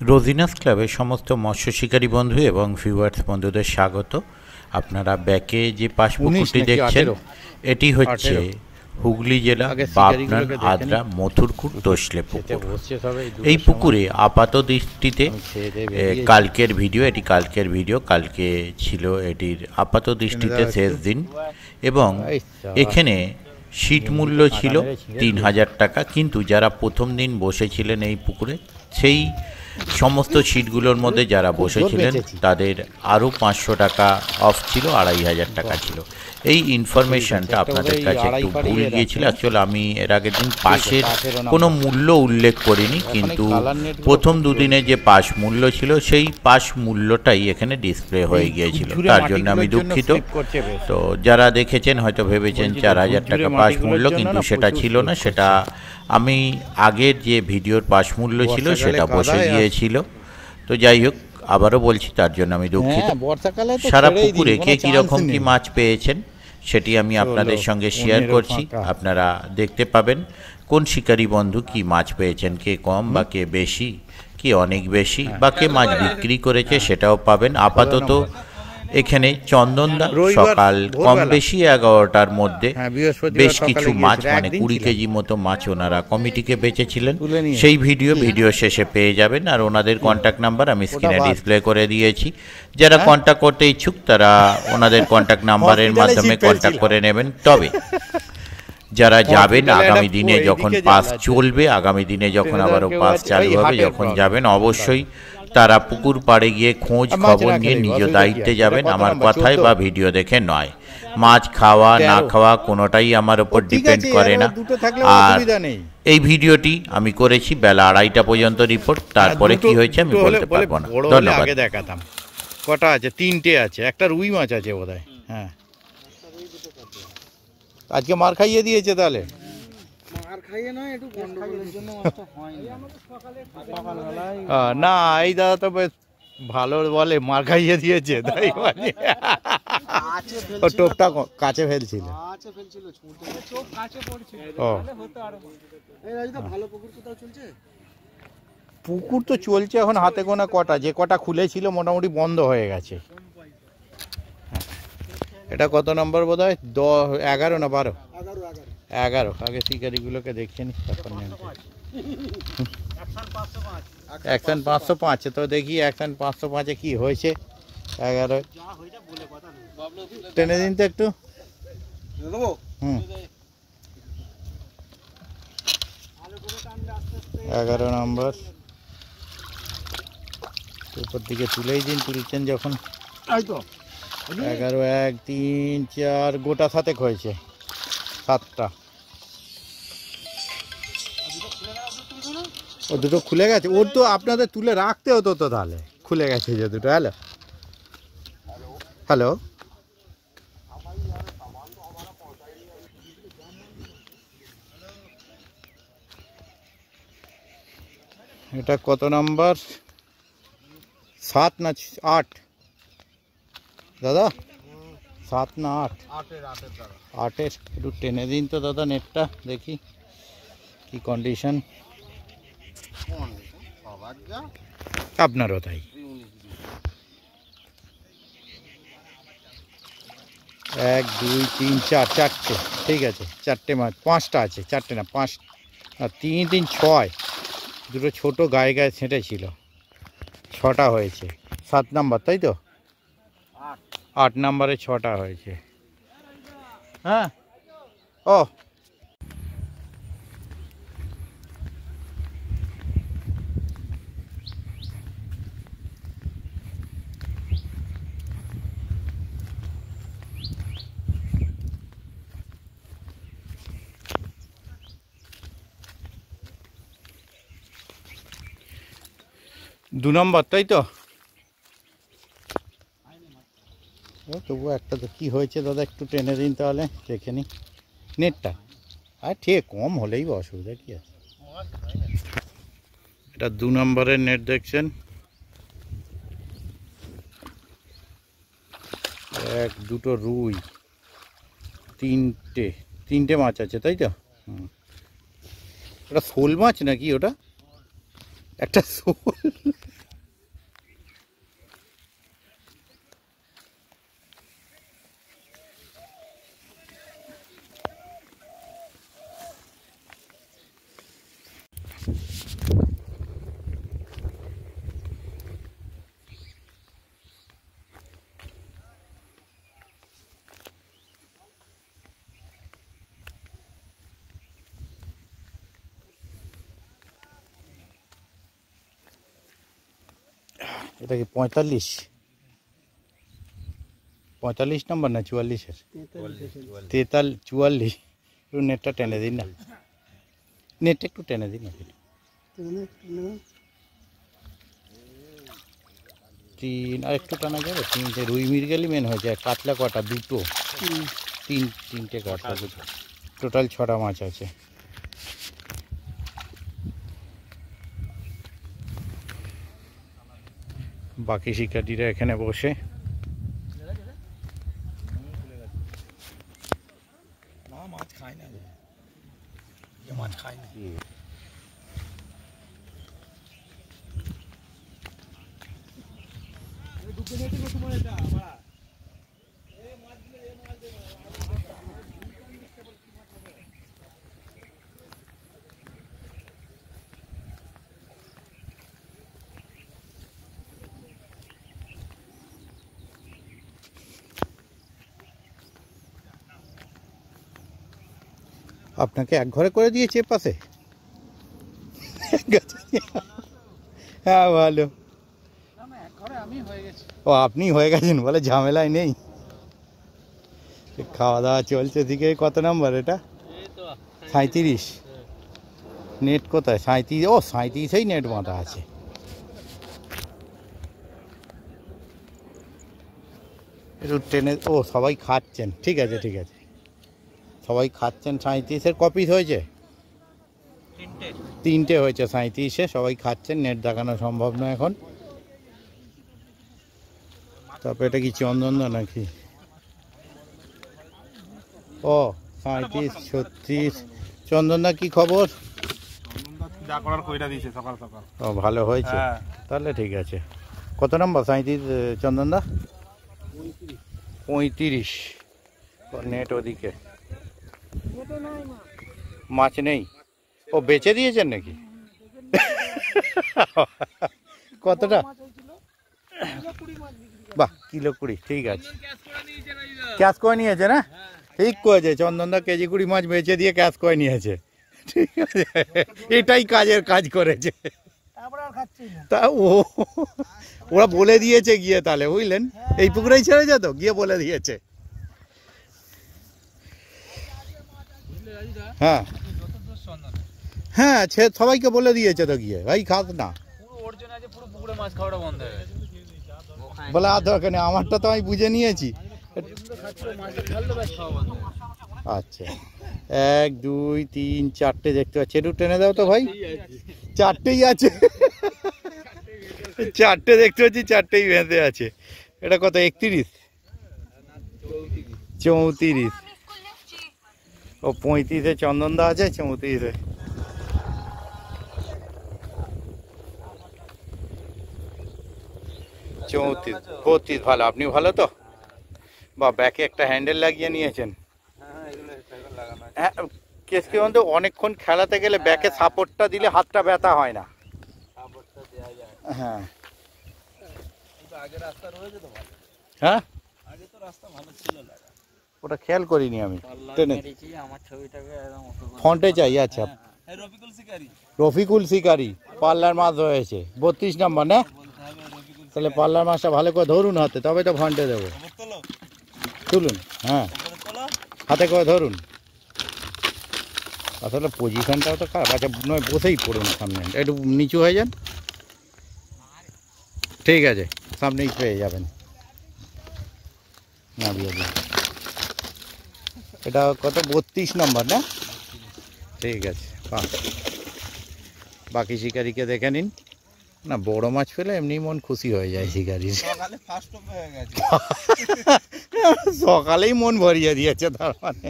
রোজিনাস ক্লাবের সমস্ত মৎস্য শিকারী বন্ধু এবং ভিউয়ার্স বন্ধুদের স্বাগত। আপনারা ব্যাকে যে পাশ পুকুরটি দেখছেন এটি হচ্ছে হুগলি জেলা বাগনান আদ্রা মথুরকুট দোসলে পুকুর। এই পুকুরে আপাত দৃষ্টিতে কালকের ভিডিও কালকে ছিল এটির আপাত দৃষ্টিতে শেষ দিন এবং এখানে সিট মূল্য ছিল ৩,০০০ টাকা, কিন্তু যারা প্রথম দিন বসেছিলেন এই পুকুরে সেই সমস্ত সিটগুলোর মধ্যে যারা বসেছিলেন তাদের আরও ৫০০ টাকা অফ ছিল, ২,৫০০ টাকা ছিল। এই ইনফরমেশনটা আপনাদের কাছে একটু ভুল গিয়েছিল। অ্যাকচুয়ালি আমি এর আগের দিন পাসের কোনো মূল্য উল্লেখ করিনি, কিন্তু প্রথম দুদিনে যে পাস মূল্য ছিল সেই পাস মূল্যটাই এখানে ডিসপ্লে হয়ে গিয়েছিল, তার জন্য আমি দুঃখিত। তো যারা দেখেছেন হয়তো ভেবেছেন ৪,০০০ টাকা পাস মূল্য, কিন্তু সেটা ছিল না। সেটা আমি আগের যে ভিডিওর পাস মূল্য ছিল সেটা বসে গিয়েছিল। তো যাই হোক, আবারও বলছি তার জন্য আমি দুঃখিত। সারা পুকুরে কে কীরকম কী মাছ পেয়েছেন সেটি আমি আপনাদের সঙ্গে শেয়ার করছি। আপনারা দেখতে পাবেন কোন শিকারী বন্ধু কি মাছ পেয়েছেন, কে কম বা কে বেশি, কি অনেক বেশি বা কে মাছ বিক্রি করেছে সেটাও পাবেন। আপাতত এখানে চন্দনদা সকাল কম বেশি ১১টার মধ্যে বেশ কিছু মাছ, মানে ২০ কেজি মতো মাছ ওনারা কমিটিকে বেচেছিলেন। সেই ভিডিও শেষে পেয়ে যাবেন। আর ওনাদের কন্ট্যাক্ট নাম্বার আমি স্ক্রিনে ডিসপ্লে করে দিয়েছি। যারা কন্ট্যাক্ট করতে ইচ্ছুক তারা ওনাদের কন্ট্যাক্ট নাম্বারের মাধ্যমে কন্ট্যাক্ট করে নেবেন। তবে যারা যাবেন আগামী দিনে যখন পাস চলবে, আগামী দিনে যখন আবারও পাস চালু হবে, যখন যাবেন অবশ্যই তারা পুকুর পাড়ে গিয়ে খোঁজ খবর নিয়ে নিজ দায়িত্বে যাবেন, আমার কথায় বা ভিডিও দেখে নয়। মাছ খাওয়া না খাওয়া কোনোটাই আমার ওপর ডিপেন্ড করে না। আর এই ভিডিওটি আমি করেছি বেলা ২:৩০ পর্যন্ত রিপোর্ট, তারপরে কি হয়েছে আমি বলতে পারবো না। ধন্যবাদ। দেখাতাম কটা আছে, ৩টে আছে, একটা রুই মাছ আছে বোধহয়। হ্যাঁ, আজকে মার খাইয়ে দিয়েছে তাহলে। না, এই দাদা তো বেশ ভালো বলে, মার খাইয়ে দিয়েছে তাই মানে। টোপটা কাছে ফেলছিল। পুকুর তো চলছে এখন হাতে গোনা কটা, যে কটা খুলেছিল মোটামুটি বন্ধ হয়ে গেছে। এটা কত নম্বর বোধ হয়, ১১ না ১২? ১১। আগে শিকারিগুলোকে দেখে নি, তারপর অ্যাকশন ৫০৫। তো দেখি অ্যাকশন ৫০৫-এ কি হয়েছে। ১১ টেনে দিন তো একটু। হুম, ১১ নম্বর উপর দিকে তুলেই দিন, তুলছেন যখন। ১১, ১, ৩, ৪, গোটা ৭ হয়েছে, ৭টা। ও দুটো খুলে গেছে, ওর তো আপনাদের তুলে রাখতে হতো তো, তাহলে খুলে গেছে যে দুটো। হ্যালো হ্যালো, এটা কত নাম্বার, ৭ না ৮ দাদা? ৭ না ৮? ৮-এর। একটু টেনে দিন তো দাদা নেটটা, দেখি কি কন্ডিশন। আপনারও তাই। ১, ২, ৩, ৪, ৪টে। ঠিক আছে, ৪টে মাছ, ৫টা আছে, ৪টে না ৫, আর ৩, ৩, ৬। দুটো ছোটো গায়ে গায়ে ছেঁটে ছিল, ৬টা হয়েছে। ৭ নাম্বার তাই তো? ৮ নাম্বারে ৬টা হয়েছে। হ্যাঁ, ও ২ নম্বর তাই তো? তবুও একটা তো কী হয়েছে দাদা, একটু টেনে দিন তাহলে, দেখে নি নেটটা। আর ঠিক কম হলেই অসুবিধা কী আছে। এটা ২ নম্বরের নেট দেখছেন। ১, ২টো রুই, ৩টে মাছ আছে তাই তো? হুম, ওটা শোল মাছ নাকি ওটা? একটা শোল। এটা কি 45 নম্বর না 44-এর? 44। একটু নেটটা টেনে দিন না, নেটটা একটু টেনে দিন না। 3 আর একটু টানা যাবে? 3টে রুই মৃগেলই মেন হয়েছে। কাতলা কটা? 2টো। 3টে কাতলা, টোটাল 6টা মাছ আছে। বাকি শিকারীরা এখানে বসে মাছ খায় না, মাছ খায় না। আপনাকে এক ঘরে করে দিয়েছে পাশে? হ্যাঁ ভালো। ও আপনি হয়ে গেছেন বলে, ঝামেলায় নেই। খাওয়া দাওয়া চলছে দিকে। কত নাম্বার এটা? 37। নেট কোথায়? 37। ও 37এই নেট বাঁধা আছে। একটু টেনে। ও সবাই খাচ্ছেন, ঠিক আছে ঠিক আছে, সবাই খাচ্ছেন। 37-এর কপিস হয়েছে? 3টে হয়েছে 37-এ, সবাই খাচ্ছেন। নেট দেখানো সম্ভব নয় এখন। তারপরে এটা কি চন্দনদা নাকি? ও 37, 36। চন্দনদা কি খবর? ও ভালো হয়েছে, তাহলে ঠিক আছে। কত নম্বর 37 চন্দনদা? 35। নেট ওদিকে মাছ নেই। ও বেচে দিয়েছেন নাকি? কতটা? বাহ, কিলো 20, ঠিক আছে। ক্যাশ করে নিয়েছে না? ঠিক করেছে। চন্দনদা কেজি 20 মাছ বেচে দিয়ে ক্যাশ করে নিয়েছে। ঠিক আছে, এটাই কাজের কাজ করেছে। তা ওরা বলে দিয়েছে গিয়ে, তাহলে বুঝলেন, এই পুকুরেই ছেড়ে যেত, গিয়ে বলে দিয়েছে। হ্যাঁ হ্যাঁ, সবাইকে বলে দিয়েছে তো গিয়ে, ভাই খাস না বলে। আর দরকার নেই, আমারটা তো আমি বুঝে নিয়েছি। আচ্ছা, 1 2 3 4টে দেখতে পাচ্ছি। একটু টেনে দাও তো ভাই। 4টেই আছে। 4টে দেখতে পাচ্ছি, 4টেই বেঁধে আছে। এটা কত? 31, 34। ও 35-এ চন্দনদা আছে, 34-এ। চৌত্রিশ, 32 ভালো। আপনি ভালো তো? বা ব্যাকে একটা হ্যান্ডেল লাগিয়ে নিয়েছেন। হ্যাঁ, কেস কি বলতো, অনেকক্ষণ খেলাতে গেলে ব্যাকে সাপোর্টটা দিলে হাতটা ব্যথা হয় না। হ্যাঁ হ্যাঁ, ওটা খেয়াল করিনি আমি। ফন্টে চাই। আচ্ছা, রফিকুল শিকারি পাল্লার মাছ হয়েছে 32 নম্বর না? তাহলে পাল্লার মাছটা ভালো করে ধরুন হাতে, তবে তো ফন্টে দেবো। তুলুন, হ্যাঁ হাতে করে ধরুন। আসলে পজিশনটাও তো খারাপ। আচ্ছা নয়, বসেই পড়ুন সামনে, একটু নিচু হয়ে যান। ঠিক আছে, সামনেই পেয়ে যাবেন। না দিয়ে দিন। এটা কত? 32 নম্বর না? ঠিক আছে। বাকি শিকারিকে দেখে নিন। না, বড় মাছ পেলে এমনি মন খুশি হয়ে যায় শিকারির। সকালেই মন ভরিয়ে দিয়েছে তার মানে।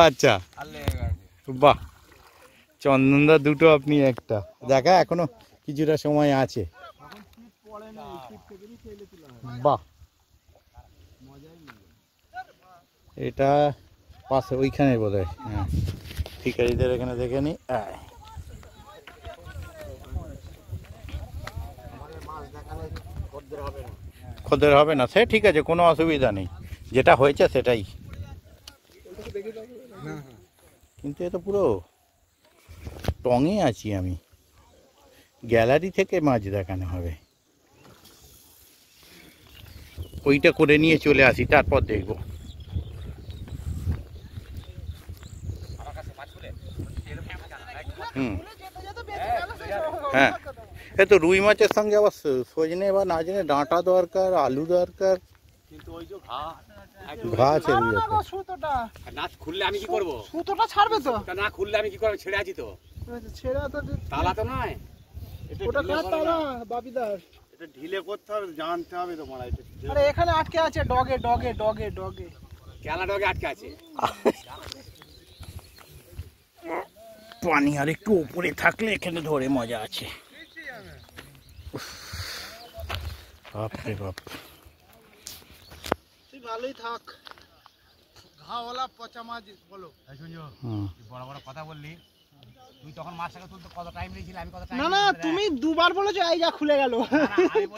আচ্ছা বাহ, চন্দনদা দুটো, আপনি একটা। দেখা এখনো কিছুটা সময় আছে। বাহ, এটা পাশে ওইখানে বোধ হয়। হ্যাঁ, শিকারীদের এখানে দেখে নি। খদ্দের হবে না, সে ঠিক আছে, কোনো অসুবিধা নেই, যেটা হয়েছে সেটাই। কিন্তু এ তো পুরো টঙে আছি আমি, গ্যালারি থেকে মাছ দেখানো হবে। ওইটা করে নিয়ে চলে আসি, তারপর দেখবো। হ্যাঁ, এ তো রুই মাছের সঙ্গে আবার সজনে বা নাজনে ডাঁটা দরকার, আলু দরকার। ঘা আছে রুই সুতোটা না খুললে আমি কি করবো? সুতোটা ছাড়বে তো? না খুললে আমি কি করবো? ছেড়ে আছি তো। ছেড়ে তো তালা তো নয়, ওটা কার তালা? বাপিদার। এটা ঢিলে করতে হবে, জানতে হবে তো মারা। এটা আরে এখানে আটকে আছে, ডগে ডগে ডগে ডগে কেলা ডগে আটকে আছে। পানি আর একটু উপরে থাকলে এখানে ধরে মজা আছে। বাপরে বাপ, তুই ভালোই থাক। ঘাওয়ালা পচা মাছ বলো। বড় বড় কথা বললি তুই, তখন মাছটাকে তুলতে কত টাইম নিয়েছিলি? আমি কত টাইম? না না, তুমি দুবার বলেছো, এই যা খুলে গেল।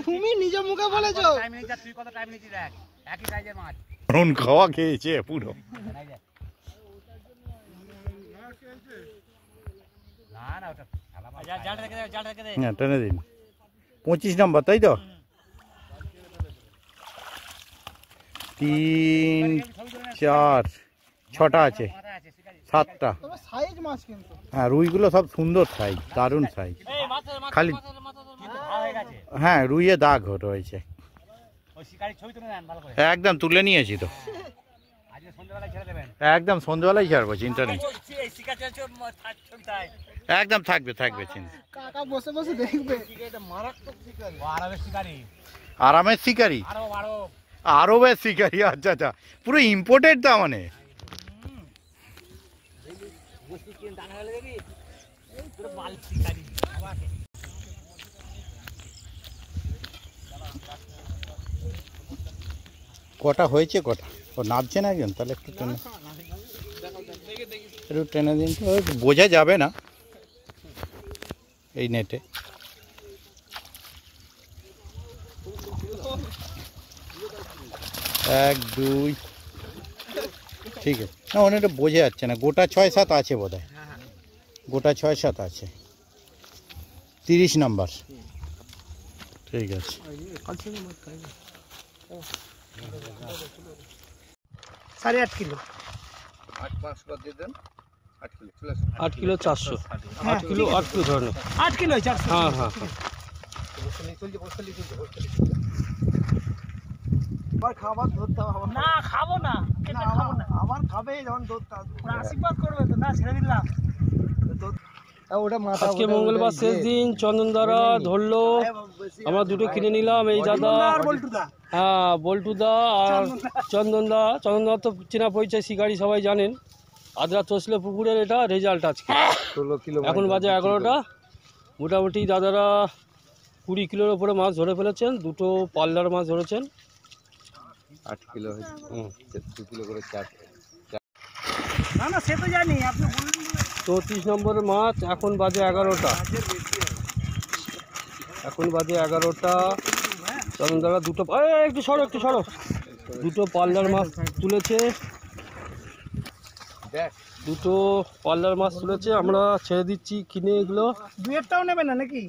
তুমি নিজে মুখে বলেছো। টাইম নিয়েছিস, তুই কত টাইম নিয়েছিস? দেখ একই সাইজের মাছ, কারণ খাওয়া খেয়েছে পুরো। না না ওটা জাল রেখে দে, জাল রেখে দে। হ্যাঁ, টেনে দিন। 25 নম্বর, তাই তো? 3, 4, 6টা আছে, 7টা। তবে সাইজ মাছ কিন্তু। হ্যাঁ, রুইগুলো সব সুন্দর সাইজ, দারুণ সাইজ। খালি হ্যাঁ, রুইয়ে দাগ রয়েছে। ওই শিকারি ছবি তুলে নেন ভালো করে। একদম তুলে নিয়েছি তো, আজকে সন্ধ্যাবেলায় ছেড়ে দেবেন। একদম সন্ধ্যাবেলায় ছাড়বো, চিন্তা নেই। এই শিকার চলছে ছবিটায় একদম থাকবে থাকবে, চিন্তা। কাকা বসে বসে দেখবে। মারাত্মক শিকারি, আরবের শিকারি, আরামের শিকারি, আরবের শিকারি। আচ্ছা আচ্ছা, পুরো ইম্পোর্টেড তার মানে। কটা হয়েছে, কটা? ও নামছে না একজন, তাহলে একটু টেনে, একটু টেনে দিন তো। বোঝা যাবে না এই নেটে। এক, দুই, ঠিক আছে। না, অনেকটা বোঝা যাচ্ছে না, গোটা 6-7 আছে বোধ হয়, গোটা 6-7 আছে। 30 নম্বর, ঠিক আছে। 8.5 কিলো। 8 কিলো 400, 8 কিলো 8 কিলো ধরে নাও। 8 কিলো 400। হ্যাঁ হ্যাঁ হ্যাঁ। খাবার ধরতে হবে না? খাবো না, খাবো না। আবার খাবে যখন ধরতে হবে, আশীর্বাদ করবে তো। না, ছেড়ে দিলাম। আজকে মঙ্গলবার শেষ দিন, চন্দনদারা ধরলো, আমরা দুটো কিনে নিলাম। এই দাদা, হ্যাঁ বল্টুদা আর চন্দনদা। চন্দনদা তো চেনা পরিচয়, শিকারি সবাই জানেন। আদ্রা তসলে পুকুরের এটা রেজাল্ট আজকে। এখন বাজে 11টা। মোটামুটি দাদারা 20 কিলোর উপরে মাছ ধরে ফেলেছেন, দুটো পাল্লার মাছ ধরেছেন। 8 কিলো হচ্ছে, 2 কিলো করে 4। না না, সে তো জানি, আপনি বলুন। 34 নম্বরের মাছ। এখন বাজে 11টা। এখন বাজে 11টা। চন্দনদারা দুটো, একটু সরো একটু সরো, দুটো পাল্লার মাছ তুলেছে, দুটো পাল্লার মাছ তুলেছে। আমরা ছেড়ে দিচ্ছি কিনে এগুলো। দুয়েরটাও নেবে না নাকি?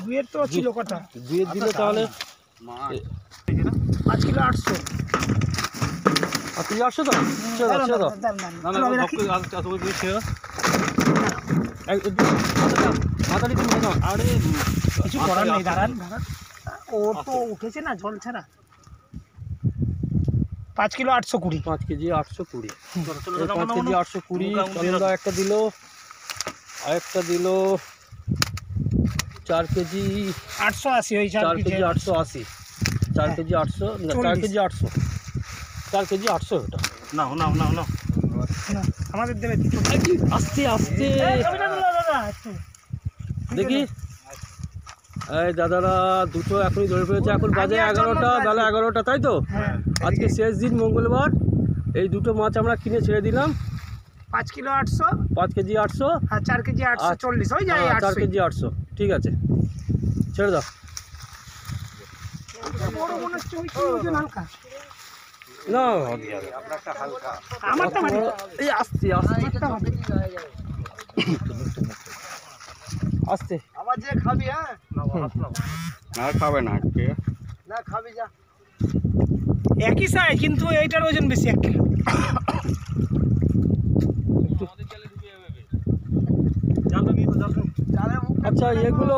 দুয়ের তো ছিল কটা? দুয়ের দিলে তাহলে 5 কিলো 800। আর তুই 800 দাও, ছেড়ে দাও ছেড়ে দাও। মাথাটি তুমি দাও। আরে কিছু করার নেই, দাঁড়ান দাঁড়ান। ও তো উঠেছে না জল ছাড়া। 5 কিলো 820। 5 কেজি 820। 5 কেজি 820। চন্দনদা একটা দিল, আরেকটা দিল 4 কেজি 880। ওই 4 কেজি 880। 4 কেজি 800 না, 4 কেজি 800। 4 কেজি 800 এটা। নাও নাও নাও নাও। না, আমাদের দেবে আস্তে আস্তে দেখি। এই দাদারা দুটো এখনই ধরে ফেলেছে, এখন বাজে 11টা, বেলা 11টা, তাই তো? আজকে শেষ দিন, মঙ্গলবার। এই দুটো মাছ আমরা কিনে ছেড়ে দিলাম। 5 কিলো 800, 5 কেজি 800 আর 4 কেজি 840 হয়ে যায়। 4 কেজি 800, ঠিক আছে, ছেড়ে দাও। বড় মনে হচ্ছে ওই কি ওজন হালকা। না আমারটা মানে এই আস্তে আস্তে আস্তে। আবার যে খাবি, হ্যাঁ না খাবে না, ঠিক আছে না খাবি যা। একই সাইজ কিন্তু এইটার ওজন বেশি 1 কিলো। আচ্ছা, এগুলো